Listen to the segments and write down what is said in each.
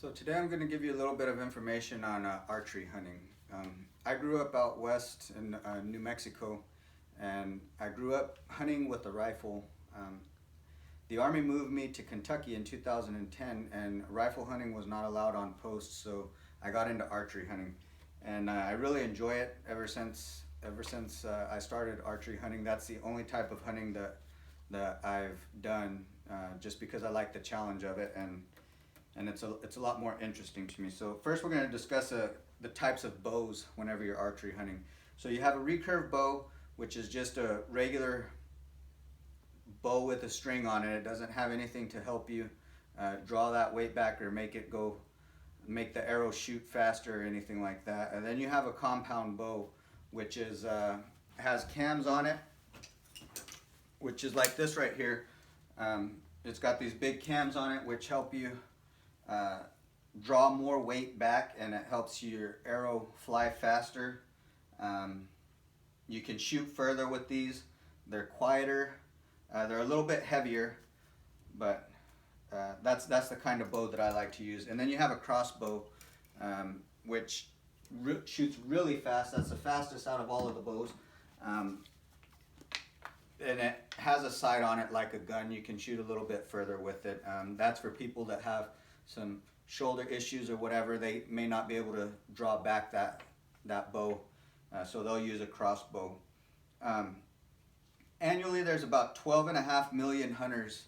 So today I'm going to give you a little bit of information on archery hunting. I grew up out west in New Mexico, and I grew up hunting with a rifle. The Army moved me to Kentucky in 2010, and rifle hunting was not allowed on post, so I got into archery hunting, and I really enjoy it ever since I started archery hunting. That's the only type of hunting that I've done, just because I like the challenge of it, and it's a lot more interesting to me. So first we're going to discuss the types of bows whenever you're archery hunting. So you have a recurve bow, which is just a regular bow with a string on it. It doesn't have anything to help you draw that weight back or make the arrow shoot faster or anything like that. And then you have a compound bow, which is has cams on it, which is like this right here. It's got these big cams on it which help you draw more weight back, and it helps your arrow fly faster. You can shoot further with these. They're quieter. They're a little bit heavier, but that's the kind of bow that I like to use. And then you have a crossbow, which shoots really fast. That's the fastest out of all of the bows. And it has a sight on it like a gun. You can shoot a little bit further with it. That's for people that have some shoulder issues or whatever. They may not be able to draw back that bow, so they'll use a crossbow. Annually, there's about 12.5 million hunters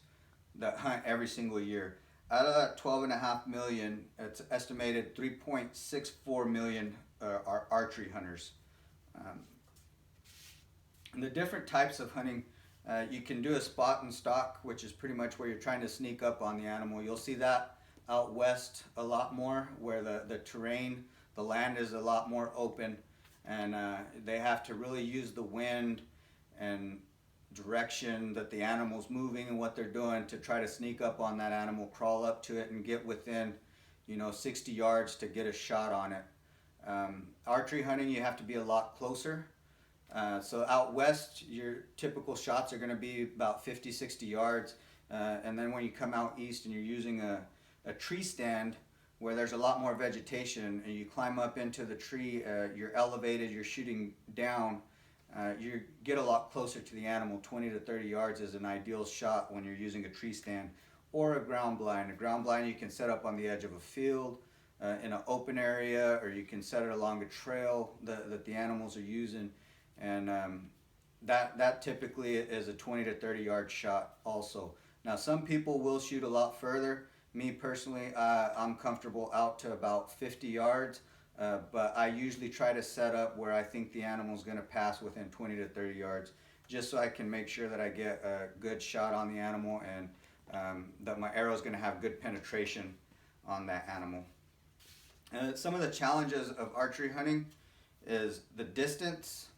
that hunt every single year. Out of that 12.5 million, it's estimated 3.64 million are archery hunters. And the different types of hunting, you can do a spot and stalk, which is pretty much where you're trying to sneak up on the animal. You'll see that out west a lot more, where the terrain, the land is a lot more open, and they have to really use the wind and direction that the animal's moving and what they're doing to try to sneak up on that animal, crawl up to it, and get within 60 yards to get a shot on it. Archery hunting, you have to be a lot closer. So out west, your typical shots are going to be about 50-60 yards, and then when you come out east and you're using a tree stand where there's a lot more vegetation, and you climb up into the tree, you're elevated, you're shooting down, you get a lot closer to the animal. 20 to 30 yards is an ideal shot when you're using a tree stand or a ground blind. A ground blind you can set up on the edge of a field, in an open area, or you can set it along a trail that the animals are using, and that typically is a 20 to 30 yard shot also. Now some people will shoot a lot further. Me personally, I'm comfortable out to about 50 yards. But I usually try to set up where I think the animal's going to pass within 20 to 30 yards, just so I can make sure that I get a good shot on the animal, and that my arrow is going to have good penetration on that animal. Some of the challenges of archery hunting is the distance,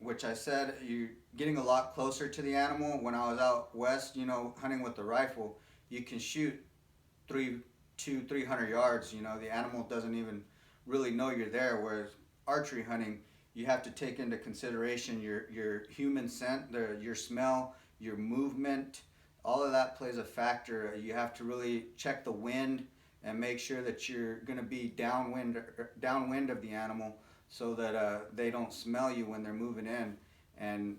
which I said you're getting a lot closer to the animal. When I was out west, hunting with the rifle, you can shoot 300 yards. The animal doesn't even really know you're there, whereas archery hunting, you have to take into consideration your human scent, your smell, your movement. All of that plays a factor. You have to really check the wind and make sure that you're going to be downwind of the animal, so that they don't smell you when they're moving in, and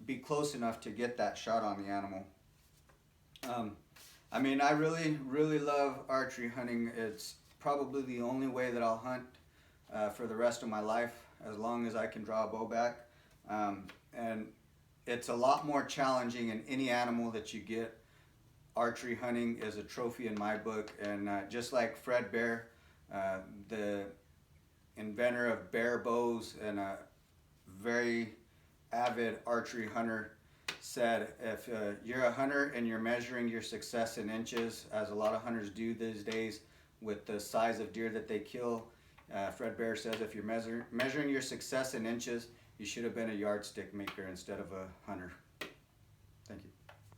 be close enough to get that shot on the animal. I really love archery hunting. It's probably the only way that I'll hunt for the rest of my life, as long as I can draw a bow back. And it's a lot more challenging in any animal that you get. Archery hunting is a trophy in my book, and just like Fred Bear, the inventor of bear bows and a very avid archery hunter, said, if you're a hunter and you're measuring your success in inches, as a lot of hunters do these days with the size of deer that they kill, Fred Bear says if you're measuring your success in inches, you should have been a yardstick maker instead of a hunter.